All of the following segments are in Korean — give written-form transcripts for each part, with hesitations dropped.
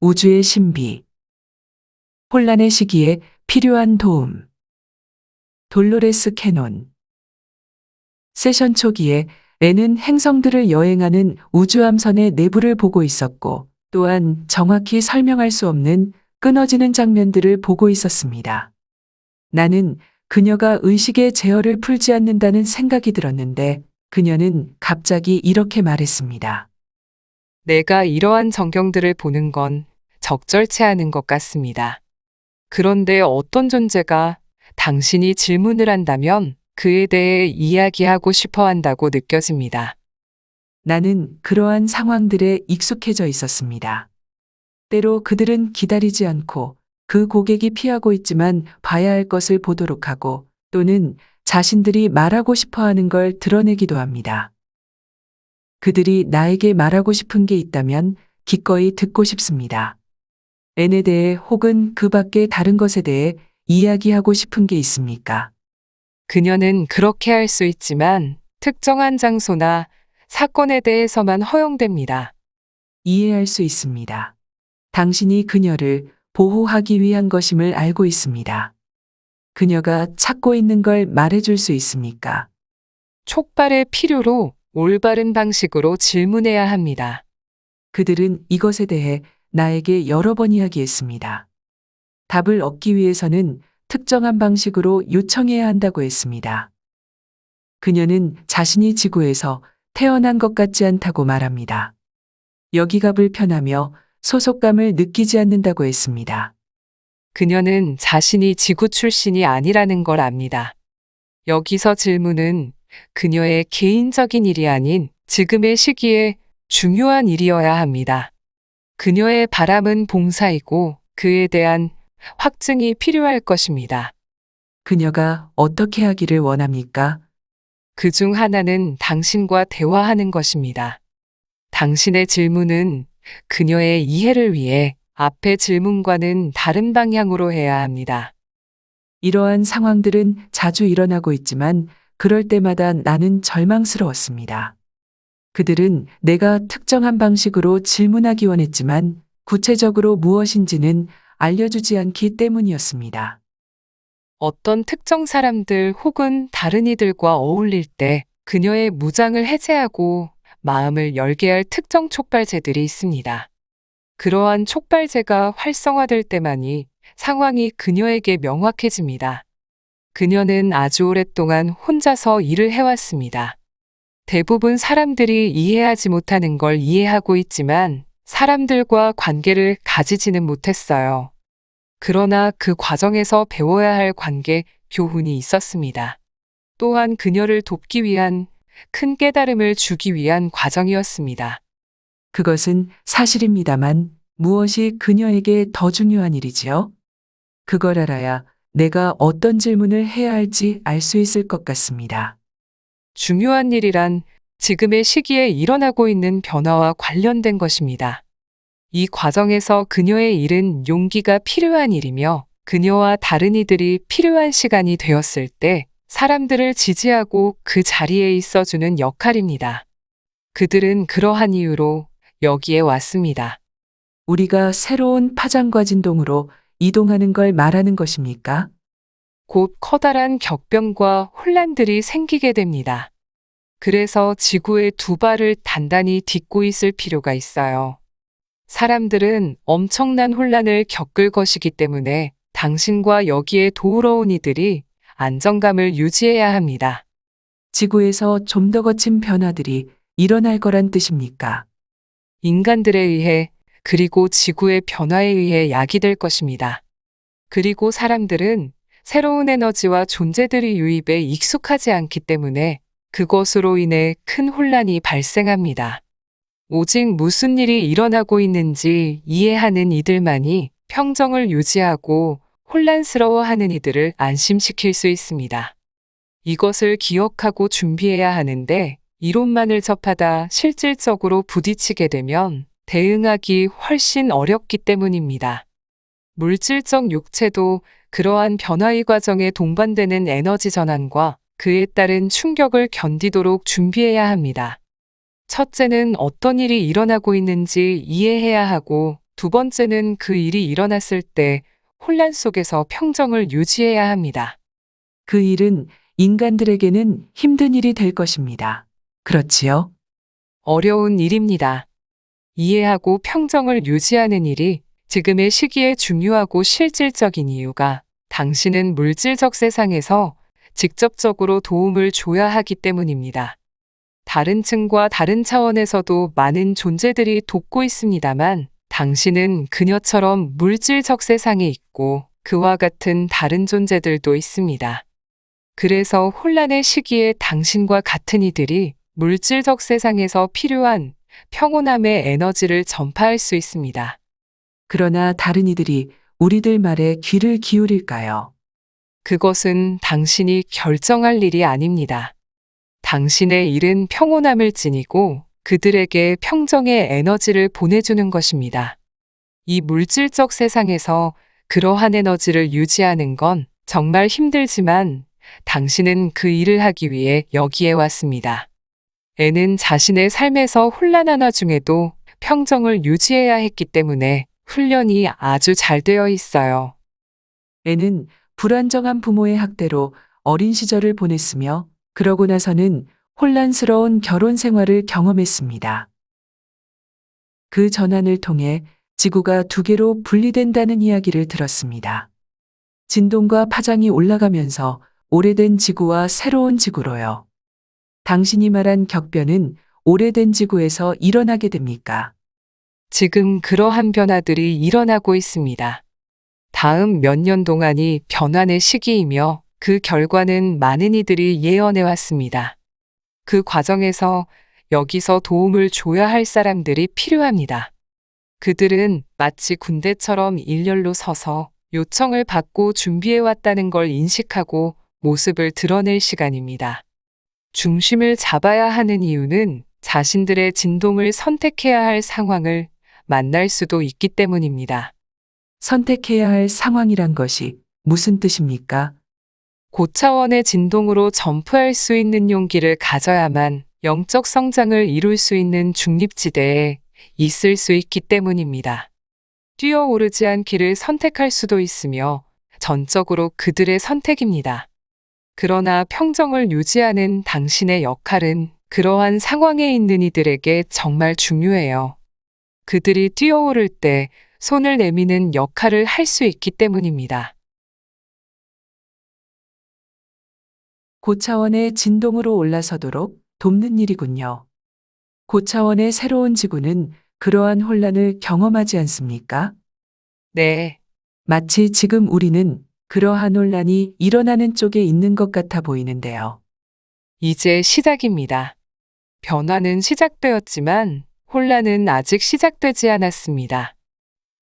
우주의 신비. 혼란의 시기에 필요한 도움. 돌로레스 캐논. 세션 초기에 앤은 행성들을 여행하는 우주함선의 내부를 보고 있었고, 또한 정확히 설명할 수 없는 끊어지는 장면들을 보고 있었습니다. 나는 그녀가 의식의 제어를 풀지 않는다는 생각이 들었는데, 그녀는 갑자기 이렇게 말했습니다. 내가 이러한 전경들을 보는 건 적절치 않은 것 같습니다. 그런데 어떤 존재가 당신이 질문을 한다면 그에 대해 이야기하고 싶어 한다고 느껴집니다. 나는 그러한 상황들에 익숙해져 있었습니다. 때로 그들은 기다리지 않고 그 고객이 피하고 있지만 봐야 할 것을 보도록 하고, 또는 자신들이 말하고 싶어 하는 걸 드러내기도 합니다. 그들이 나에게 말하고 싶은 게 있다면 기꺼이 듣고 싶습니다. 앤에 대해 혹은 그 밖의 다른 것에 대해 이야기하고 싶은 게 있습니까? 그녀는 그렇게 할 수 있지만 특정한 장소나 사건에 대해서만 허용됩니다. 이해할 수 있습니다. 당신이 그녀를 보호하기 위한 것임을 알고 있습니다. 그녀가 찾고 있는 걸 말해줄 수 있습니까? 촉발의 필요로 올바른 방식으로 질문해야 합니다. 그들은 이것에 대해 나에게 여러 번 이야기했습니다. 답을 얻기 위해서는 특정한 방식으로 요청해야 한다고 했습니다. 그녀는 자신이 지구에서 태어난 것 같지 않다고 말합니다. 여기가 불편하며 소속감을 느끼지 않는다고 했습니다. 그녀는 자신이 지구 출신이 아니라는 걸 압니다. 여기서 질문은 그녀의 개인적인 일이 아닌 지금의 시기에 중요한 일이어야 합니다. 그녀의 바람은 봉사이고 그에 대한 확증이 필요할 것입니다. 그녀가 어떻게 하기를 원합니까? 그 중 하나는 당신과 대화하는 것입니다. 당신의 질문은 그녀의 이해를 위해 앞의 질문과는 다른 방향으로 해야 합니다. 이러한 상황들은 자주 일어나고 있지만 그럴 때마다 나는 절망스러웠습니다. 그들은 내가 특정한 방식으로 질문하기 원했지만 구체적으로 무엇인지는 알려주지 않기 때문이었습니다. 어떤 특정 사람들 혹은 다른 이들과 어울릴 때 그녀의 무장을 해제하고 마음을 열게 할 특정 촉발제들이 있습니다. 그러한 촉발제가 활성화될 때만이 상황이 그녀에게 명확해집니다. 그녀는 아주 오랫동안 혼자서 일을 해왔습니다. 대부분 사람들이 이해하지 못하는 걸 이해하고 있지만 사람들과 관계를 가지지는 못했어요. 그러나 그 과정에서 배워야 할 관계 교훈이 있었습니다. 또한 그녀를 돕기 위한 큰 깨달음을 주기 위한 과정이었습니다. 그것은 사실입니다만 무엇이 그녀에게 더 중요한 일이지요? 그걸 알아야 내가 어떤 질문을 해야 할지 알 수 있을 것 같습니다. 중요한 일이란 지금의 시기에 일어나고 있는 변화와 관련된 것입니다. 이 과정에서 그녀의 일은 용기가 필요한 일이며 그녀와 다른 이들이 필요한 시간이 되었을 때 사람들을 지지하고 그 자리에 있어주는 역할입니다. 그들은 그러한 이유로 여기에 왔습니다. 우리가 새로운 파장과 진동으로 이동하는 걸 말하는 것입니까? 곧 커다란 격변과 혼란들이 생기게 됩니다. 그래서 지구의 두 발을 단단히 딛고 있을 필요가 있어요. 사람들은 엄청난 혼란을 겪을 것이기 때문에 당신과 여기에 도우러 온 이들이 안정감을 유지해야 합니다. 지구에서 좀 더 거친 변화들이 일어날 거란 뜻입니까? 인간들에 의해 그리고 지구의 변화에 의해 야기될 것입니다. 그리고 사람들은 새로운 에너지와 존재들의 유입에 익숙하지 않기 때문에 그것으로 인해 큰 혼란이 발생합니다. 오직 무슨 일이 일어나고 있는지 이해하는 이들만이 평정을 유지하고 혼란스러워하는 이들을 안심시킬 수 있습니다. 이것을 기억하고 준비해야 하는데 이론만을 접하다 실질적으로 부딪히게 되면 대응하기 훨씬 어렵기 때문입니다. 물질적 육체도 그러한 변화의 과정에 동반되는 에너지 전환과 그에 따른 충격을 견디도록 준비해야 합니다. 첫째는 어떤 일이 일어나고 있는지 이해해야 하고 두 번째는 그 일이 일어났을 때 혼란 속에서 평정을 유지해야 합니다. 그 일은 인간들에게는 힘든 일이 될 것입니다. 그렇지요? 어려운 일입니다. 이해하고 평정을 유지하는 일이 지금의 시기에 중요하고 실질적인 이유가 당신은 물질적 세상에서 직접적으로 도움을 줘야 하기 때문입니다. 다른 층과 다른 차원에서도 많은 존재들이 돕고 있습니다만 당신은 그녀처럼 물질적 세상에 있고 그와 같은 다른 존재들도 있습니다. 그래서 혼란의 시기에 당신과 같은 이들이 물질적 세상에서 필요한 평온함의 에너지를 전파할 수 있습니다. 그러나 다른 이들이 우리들 말에 귀를 기울일까요? 그것은 당신이 결정할 일이 아닙니다. 당신의 일은 평온함을 지니고 그들에게 평정의 에너지를 보내주는 것입니다. 이 물질적 세상에서 그러한 에너지를 유지하는 건 정말 힘들지만 당신은 그 일을 하기 위해 여기에 왔습니다. 애는 자신의 삶에서 혼란한 와중에도 평정을 유지해야 했기 때문에 훈련이 아주 잘 되어 있어요. 애는 불안정한 부모의 학대로 어린 시절을 보냈으며 그러고 나서는 혼란스러운 결혼 생활을 경험했습니다. 그 전환을 통해 지구가 두 개로 분리된다는 이야기를 들었습니다. 진동과 파장이 올라가면서 오래된 지구와 새로운 지구로요. 당신이 말한 격변은 오래된 지구에서 일어나게 됩니까? 지금 그러한 변화들이 일어나고 있습니다. 다음 몇 년 동안이 변환의 시기이며 그 결과는 많은 이들이 예언해 왔습니다. 그 과정에서 여기서 도움을 줘야 할 사람들이 필요합니다. 그들은 마치 군대처럼 일렬로 서서 요청을 받고 준비해 왔다는 걸 인식하고 모습을 드러낼 시간입니다. 중심을 잡아야 하는 이유는 자신들의 진동을 선택해야 할 상황을 만날 수도 있기 때문입니다. 선택해야 할 상황이란 것이 무슨 뜻입니까? 고차원의 진동으로 점프할 수 있는 용기를 가져야만 영적 성장을 이룰 수 있는 중립지대에 있을 수 있기 때문입니다. 뛰어오르지 않기를 선택할 수도 있으며 전적으로 그들의 선택입니다. 그러나 평정을 유지하는 당신의 역할은 그러한 상황에 있는 이들에게 정말 중요해요. 그들이 뛰어오를 때 손을 내미는 역할을 할 수 있기 때문입니다. 고차원의 진동으로 올라서도록 돕는 일이군요. 고차원의 새로운 지구는 그러한 혼란을 경험하지 않습니까? 네, 마치 지금 우리는 그러한 혼란이 일어나는 쪽에 있는 것 같아 보이는데요. 이제 시작입니다. 변화는 시작되었지만 혼란은 아직 시작되지 않았습니다.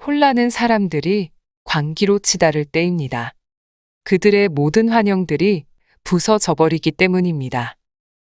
혼란은 사람들이 광기로 치달을 때입니다. 그들의 모든 환영들이 부서져 버리기 때문입니다.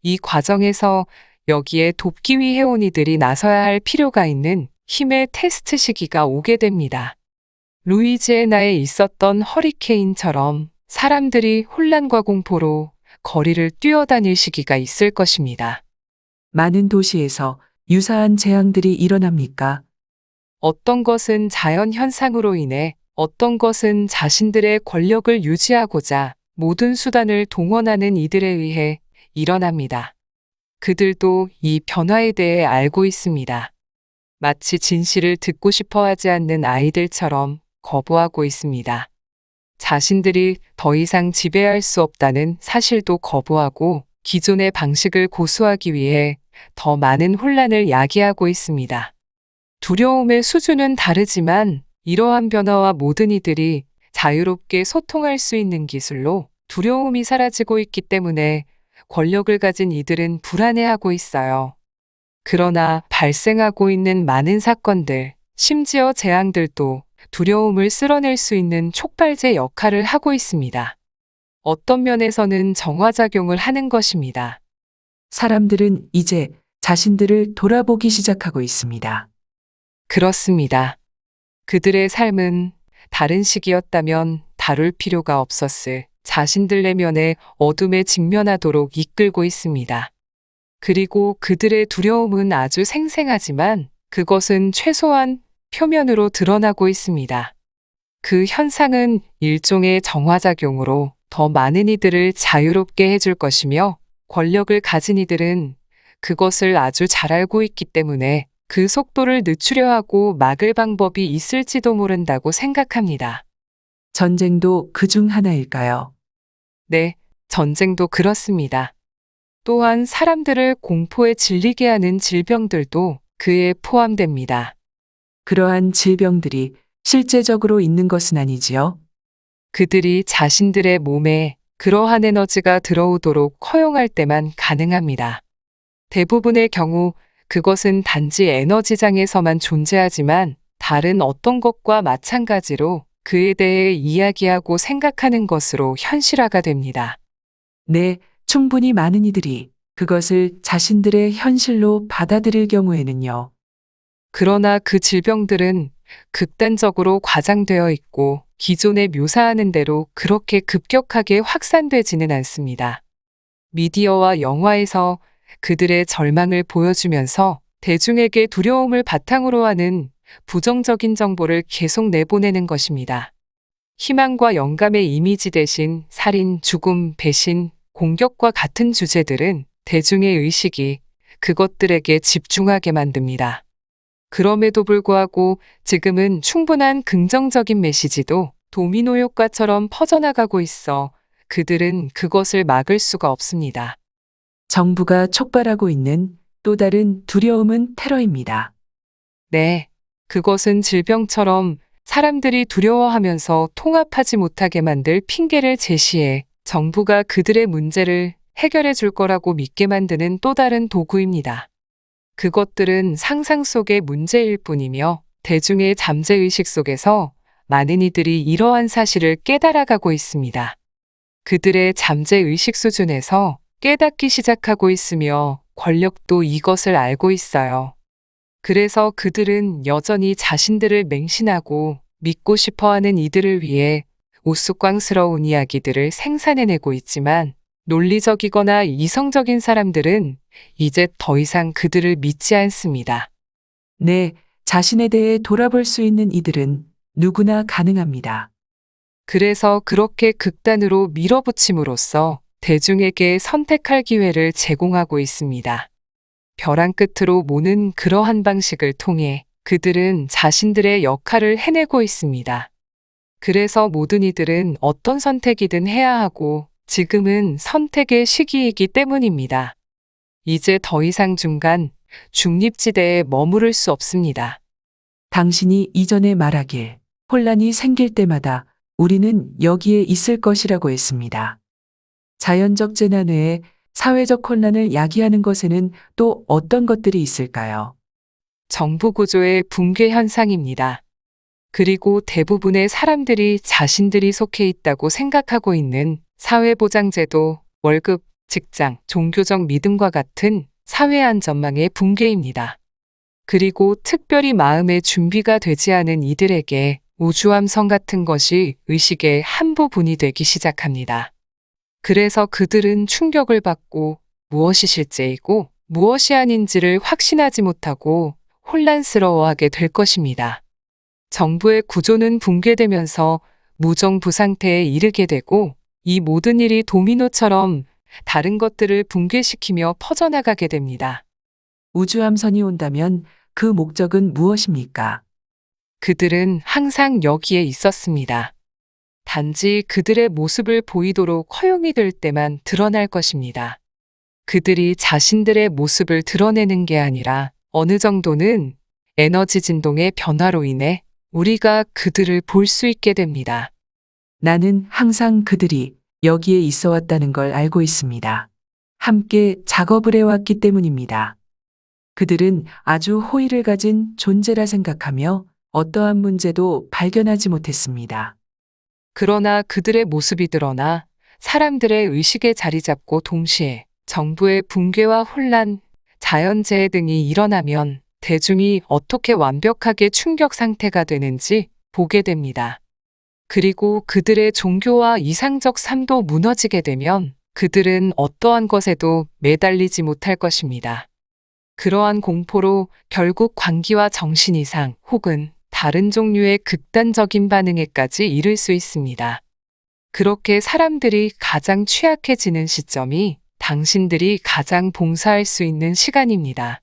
이 과정에서 여기에 돕기 위해 온 이들이 나서야 할 필요가 있는 힘의 테스트 시기가 오게 됩니다. 루이지애나에 있었던 허리케인처럼 사람들이 혼란과 공포로 거리를 뛰어다닐 시기가 있을 것입니다. 많은 도시에서 유사한 재앙들이 일어납니까? 어떤 것은 자연 현상으로 인해 어떤 것은 자신들의 권력을 유지하고자 모든 수단을 동원하는 이들에 의해 일어납니다. 그들도 이 변화에 대해 알고 있습니다. 마치 진실을 듣고 싶어 하지 않는 아이들처럼 거부하고 있습니다. 자신들이 더 이상 지배할 수 없다는 사실도 거부하고 기존의 방식을 고수하기 위해 더 많은 혼란을 야기하고 있습니다. 두려움의 수준은 다르지만 이러한 변화와 모든 이들이 자유롭게 소통할 수 있는 기술로 두려움이 사라지고 있기 때문에 권력을 가진 이들은 불안해하고 있어요. 그러나 발생하고 있는 많은 사건들, 심지어 재앙들도 두려움을 쓸어낼 수 있는 촉발제 역할을 하고 있습니다. 어떤 면에서는 정화작용을 하는 것입니다. 사람들은 이제 자신들을 돌아보기 시작하고 있습니다. 그렇습니다. 그들의 삶은 다른 시기였다면 다룰 필요가 없었을 자신들 내면의 어둠에 직면하도록 이끌고 있습니다. 그리고 그들의 두려움은 아주 생생하지만 그것은 최소한 표면으로 드러나고 있습니다. 그 현상은 일종의 정화작용으로 더 많은 이들을 자유롭게 해줄 것이며, 권력을 가진 이들은 그것을 아주 잘 알고 있기 때문에 그 속도를 늦추려 하고 막을 방법이 있을지도 모른다고 생각합니다. 전쟁도 그 중 하나일까요? 네, 전쟁도 그렇습니다. 또한 사람들을 공포에 질리게 하는 질병들도 그에 포함됩니다. 그러한 질병들이 실제적으로 있는 것은 아니지요? 그들이 자신들의 몸에 그러한 에너지가 들어오도록 허용할 때만 가능합니다. 대부분의 경우 그것은 단지 에너지장에서만 존재하지만, 다른 어떤 것과 마찬가지로 그에 대해 이야기하고 생각하는 것으로 현실화가 됩니다. 네, 충분히 많은 이들이 그것을 자신들의 현실로 받아들일 경우에는요. 그러나 그 질병들은 극단적으로 과장되어 있고 기존에 묘사하는 대로 그렇게 급격하게 확산되지는 않습니다. 미디어와 영화에서 그들의 절망을 보여주면서 대중에게 두려움을 바탕으로 하는 부정적인 정보를 계속 내보내는 것입니다. 희망과 영감의 이미지 대신 살인, 죽음, 배신, 공격과 같은 주제들은 대중의 의식이 그것들에게 집중하게 만듭니다. 그럼에도 불구하고 지금은 충분한 긍정적인 메시지도 도미노 효과처럼 퍼져나가고 있어 그들은 그것을 막을 수가 없습니다. 정부가 촉발하고 있는 또 다른 두려움은 테러입니다. 네, 그것은 질병처럼 사람들이 두려워하면서 통합하지 못하게 만들 핑계를 제시해 정부가 그들의 문제를 해결해 줄 거라고 믿게 만드는 또 다른 도구입니다. 그것들은 상상 속의 문제일 뿐이며, 대중의 잠재의식 속에서 많은 이들이 이러한 사실을 깨달아가고 있습니다. 그들의 잠재의식 수준에서 깨닫기 시작하고 있으며, 권력도 이것을 알고 있어요. 그래서 그들은 여전히 자신들을 맹신하고 믿고 싶어하는 이들을 위해 우스꽝스러운 이야기들을 생산해내고 있지만, 논리적이거나 이성적인 사람들은 이제 더 이상 그들을 믿지 않습니다. 네, 자신에 대해 돌아볼 수 있는 이들은 누구나 가능합니다. 그래서 그렇게 극단으로 밀어붙임으로써 대중에게 선택할 기회를 제공하고 있습니다. 벼랑 끝으로 모는 그러한 방식을 통해 그들은 자신들의 역할을 해내고 있습니다. 그래서 모든 이들은 어떤 선택이든 해야 하고, 지금은 선택의 시기이기 때문입니다. 이제 더 이상 중립지대에 머무를 수 없습니다. 당신이 이전에 말하길 혼란이 생길 때마다 우리는 여기에 있을 것이라고 했습니다. 자연적 재난 외에 사회적 혼란을 야기하는 것에는 또 어떤 것들이 있을까요? 정부 구조의 붕괴 현상입니다. 그리고 대부분의 사람들이 자신들이 속해 있다고 생각하고 있는 사회보장제도, 월급, 직장, 종교적 믿음과 같은 사회 안전망의 붕괴입니다. 그리고 특별히 마음의 준비가 되지 않은 이들에게 우주함성 같은 것이 의식의 한 부분이 되기 시작합니다. 그래서 그들은 충격을 받고 무엇이 실제이고 무엇이 아닌지를 확신하지 못하고 혼란스러워하게 될 것입니다. 정부의 구조는 붕괴되면서 무정부 상태에 이르게 되고, 이 모든 일이 도미노처럼 다른 것들을 붕괴시키며 퍼져나가게 됩니다. 우주함선이 온다면 그 목적은 무엇입니까? 그들은 항상 여기에 있었습니다. 단지 그들의 모습을 보이도록 허용이 될 때만 드러날 것입니다. 그들이 자신들의 모습을 드러내는 게 아니라 어느 정도는 에너지 진동의 변화로 인해 우리가 그들을 볼 수 있게 됩니다. 나는 항상 그들이 여기에 있어 왔다는 걸 알고 있습니다. 함께 작업을 해왔기 때문입니다. 그들은 아주 호의를 가진 존재라 생각하며 어떠한 문제도 발견하지 못했습니다. 그러나 그들의 모습이 드러나 사람들의 의식에 자리 잡고 동시에 정부의 붕괴와 혼란, 자연재해 등이 일어나면 대중이 어떻게 완벽하게 충격 상태가 되는지 보게 됩니다. 그리고 그들의 종교와 이상적 삶도 무너지게 되면 그들은 어떠한 것에도 매달리지 못할 것입니다. 그러한 공포로 결국 광기와 정신 이상 혹은 다른 종류의 극단적인 반응에까지 이를 수 있습니다. 그렇게 사람들이 가장 취약해지는 시점이 당신들이 가장 봉사할 수 있는 시간입니다.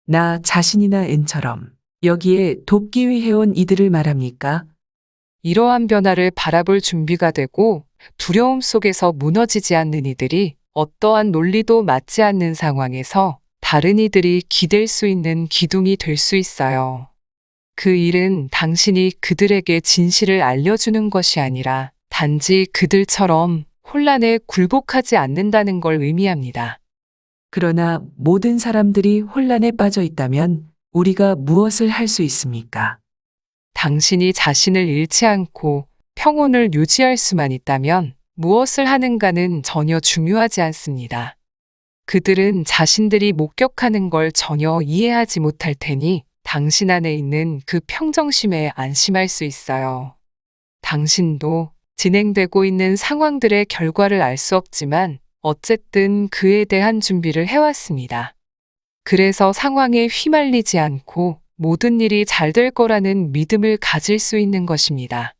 나 자신이나 N처럼 여기에 돕기 위해 온 이들을 말합니까? 이러한 변화를 바라볼 준비가 되고 두려움 속에서 무너지지 않는 이들이 어떠한 논리도 맞지 않는 상황에서 다른 이들이 기댈 수 있는 기둥이 될 수 있어요. 그 일은 당신이 그들에게 진실을 알려주는 것이 아니라 단지 그들처럼 혼란에 굴복하지 않는다는 걸 의미합니다. 그러나 모든 사람들이 혼란에 빠져 있다면 우리가 무엇을 할 수 있습니까? 당신이 자신을 잃지 않고 평온을 유지할 수만 있다면 무엇을 하는가는 전혀 중요하지 않습니다. 그들은 자신들이 목격하는 걸 전혀 이해하지 못할 테니 당신 안에 있는 그 평정심에 안심할 수 있어요. 당신도 진행되고 있는 상황들의 결과를 알 수 없지만 어쨌든 그에 대한 준비를 해왔습니다. 그래서 상황에 휘말리지 않고 모든 일이 잘 될 거라는 믿음을 가질 수 있는 것입니다.